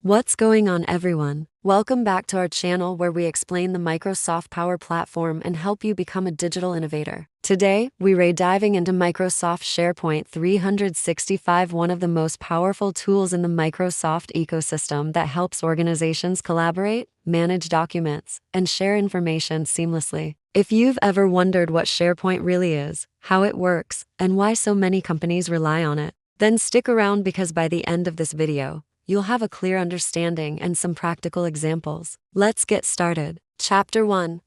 What's going on, everyone? Welcome back to our channel where we explain the Microsoft Power Platform and help you become a digital innovator. Today, we're diving into Microsoft SharePoint 365, one of the most powerful tools in the Microsoft ecosystem that helps organizations collaborate, manage documents, and share information seamlessly. If you've ever wondered what SharePoint really is, how it works, and why so many companies rely on it, then stick around because by the end of this video, you'll have a clear understanding and some practical examples. Let's get started. Chapter 1.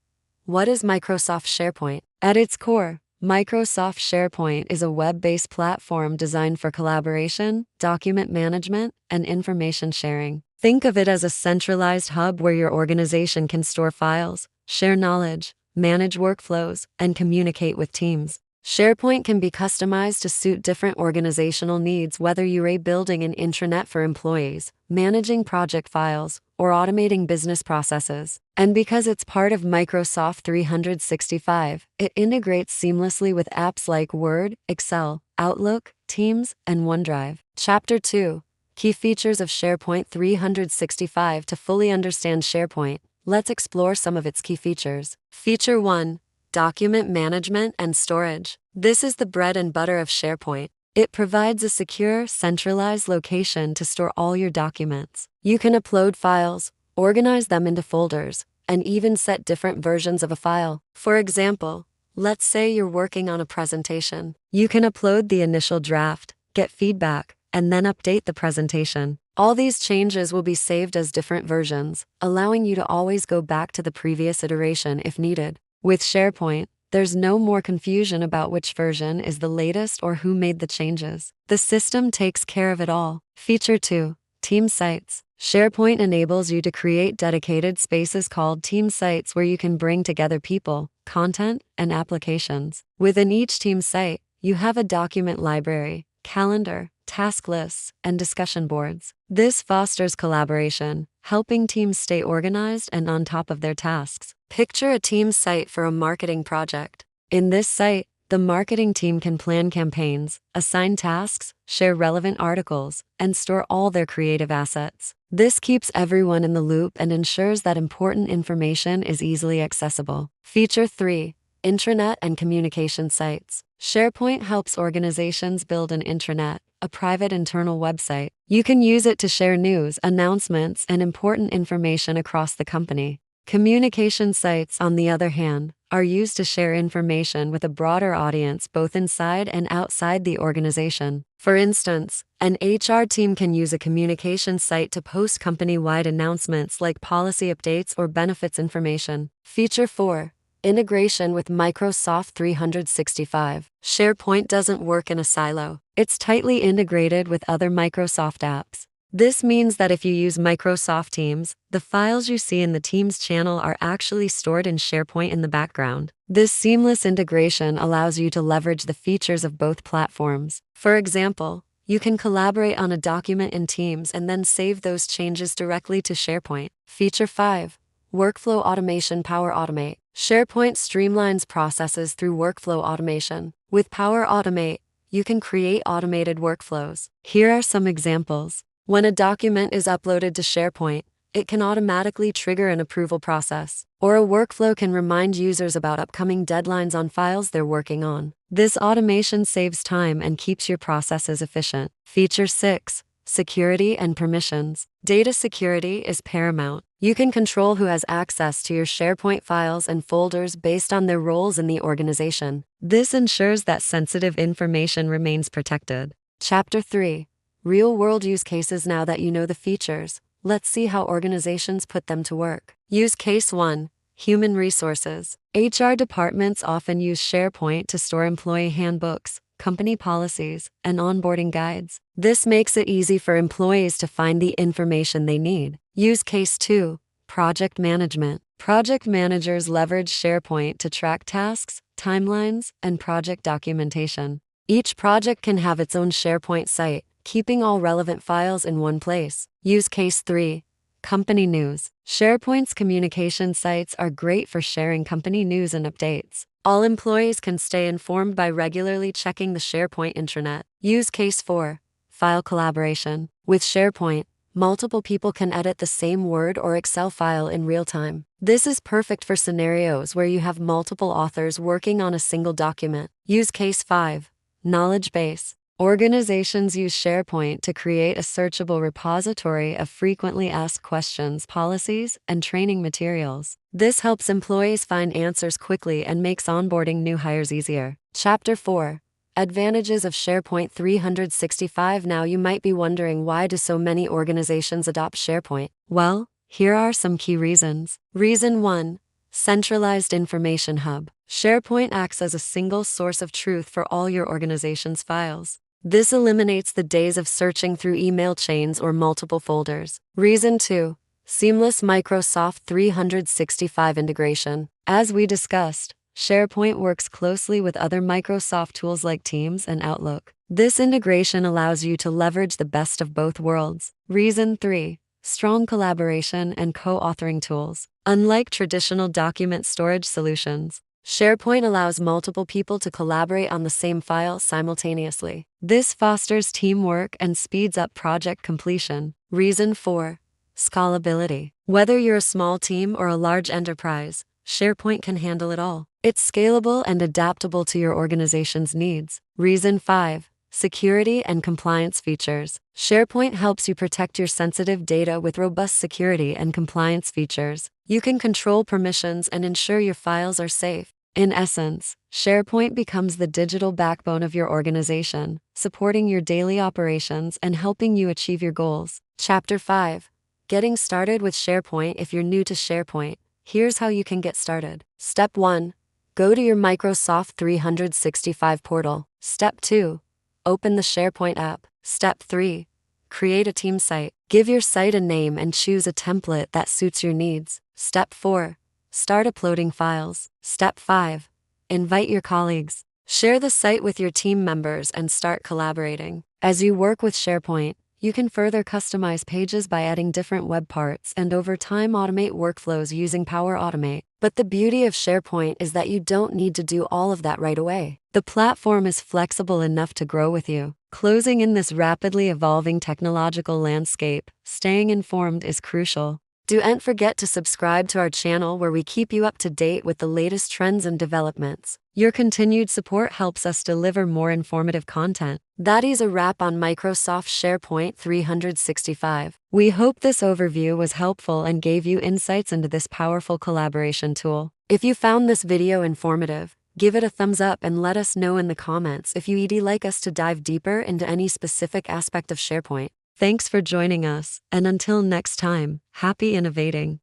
What is Microsoft SharePoint? At its core, Microsoft SharePoint is a web-based platform designed for collaboration, document management, and information sharing. Think of it as a centralized hub where your organization can store files, share knowledge, manage workflows, and communicate with teams. SharePoint can be customized to suit different organizational needs, whether you're building an intranet for employees, managing project files, or automating business processes. And because it's part of Microsoft 365, it integrates seamlessly with apps like Word, Excel, Outlook, Teams, and OneDrive. Chapter 2. Key features of SharePoint 365. To fully understand SharePoint, let's explore some of its key features. Feature 1. Document management and storage. This is the bread and butter of SharePoint. It provides a secure, centralized location to store all your documents. You can upload files, organize them into folders, and even set different versions of a file. For example, let's say you're working on a presentation. You can upload the initial draft, get feedback, and then update the presentation. All these changes will be saved as different versions, allowing you to always go back to the previous iteration if needed. With SharePoint, there's no more confusion about which version is the latest or who made the changes. The system takes care of it all. Feature 2. Team sites. SharePoint enables you to create dedicated spaces called team sites where you can bring together people, content, and applications. Within each team site, you have a document library, calendar, task lists, and discussion boards. This fosters collaboration, helping teams stay organized and on top of their tasks. Picture a team site for a marketing project. In this site, the marketing team can plan campaigns, assign tasks, share relevant articles, and store all their creative assets. This keeps everyone in the loop and ensures that important information is easily accessible. Feature 3. Intranet and communication sites. SharePoint helps organizations build an intranet, a private internal website. You can use it to share news, announcements, and important information across the company. Communication sites, on the other hand, are used to share information with a broader audience both inside and outside the organization. For instance, an HR team can use a communication site to post company-wide announcements like policy updates or benefits information. Feature 4. Integration with Microsoft 365. SharePoint doesn't work in a silo. It's tightly integrated with other Microsoft apps. This means that if you use Microsoft Teams, the files you see in the Teams channel are actually stored in SharePoint in the background. This seamless integration allows you to leverage the features of both platforms. For example, you can collaborate on a document in Teams and then save those changes directly to SharePoint. Feature 5. Workflow automation. Power Automate. SharePoint streamlines processes through workflow automation. With Power Automate, you can create automated workflows. Here are some examples. When a document is uploaded to SharePoint, it can automatically trigger an approval process, or a workflow can remind users about upcoming deadlines on files they're working on. This automation saves time and keeps your processes efficient. Feature 6. Security and permissions. Data security is paramount. You can control who has access to your SharePoint files and folders based on their roles in the organization. This ensures that sensitive information remains protected. Chapter 3. Real-world use cases. Now that you know the features, let's see how organizations put them to work. Use case 1. Human resources. HR departments often use SharePoint to store employee handbooks, company policies, and onboarding guides. This makes it easy for employees to find the information they need. Use case 2. Project management. Project managers leverage SharePoint to track tasks, timelines, and project documentation. Each project can have its own SharePoint site, keeping all relevant files in one place. Use case 3. Company news. SharePoint's communication sites are great for sharing company news and updates. All employees can stay informed by regularly checking the SharePoint intranet. Use case 4. File collaboration. With SharePoint, multiple people can edit the same Word or Excel file in real time. This is perfect for scenarios where you have multiple authors working on a single document. Use case 5. Knowledge base. Organizations use SharePoint to create a searchable repository of frequently asked questions, policies, and training materials. This helps employees find answers quickly and makes onboarding new hires easier. Chapter 4. Advantages of SharePoint 365. Now you might be wondering, why do so many organizations adopt SharePoint? Well, here are some key reasons. Reason 1. Centralized information hub. SharePoint acts as a single source of truth for all your organization's files. This eliminates the days of searching through email chains or multiple folders. Reason 2. Seamless Microsoft 365 integration. As we discussed, SharePoint works closely with other Microsoft tools like Teams and Outlook. This integration allows you to leverage the best of both worlds. Reason 3. Strong collaboration and co-authoring tools. Unlike traditional document storage solutions, SharePoint allows multiple people to collaborate on the same file simultaneously. This fosters teamwork and speeds up project completion. Reason 4. Scalability. Whether you're a small team or a large enterprise, SharePoint can handle it all. It's scalable and adaptable to your organization's needs. Reason 5. Security and compliance features. SharePoint helps you protect your sensitive data with robust security and compliance features. You can control permissions and ensure your files are safe. In essence, SharePoint becomes the digital backbone of your organization, supporting your daily operations and helping you achieve your goals. Chapter 5. Getting started with SharePoint. If you're new to SharePoint, here's how you can get started. Step 1. Go to your Microsoft 365 portal. Step 2. Open the SharePoint app. Step 3. Create a team site. Give your site a name and choose a template that suits your needs. Step 4. Start uploading files. Step 5. Invite your colleagues. Share the site with your team members and start collaborating. As you work with SharePoint, you can further customize pages by adding different web parts and over time automate workflows using Power Automate. But the beauty of SharePoint is that you don't need to do all of that right away. The platform is flexible enough to grow with you. Closing in this rapidly evolving technological landscape, staying informed is crucial. Don't forget to subscribe to our channel where we keep you up to date with the latest trends and developments. Your continued support helps us deliver more informative content. That is a wrap on Microsoft SharePoint 365. We hope this overview was helpful and gave you insights into this powerful collaboration tool. If you found this video informative, give it a thumbs up and let us know in the comments if you'd like us to dive deeper into any specific aspect of SharePoint. Thanks for joining us, and until next time, happy innovating.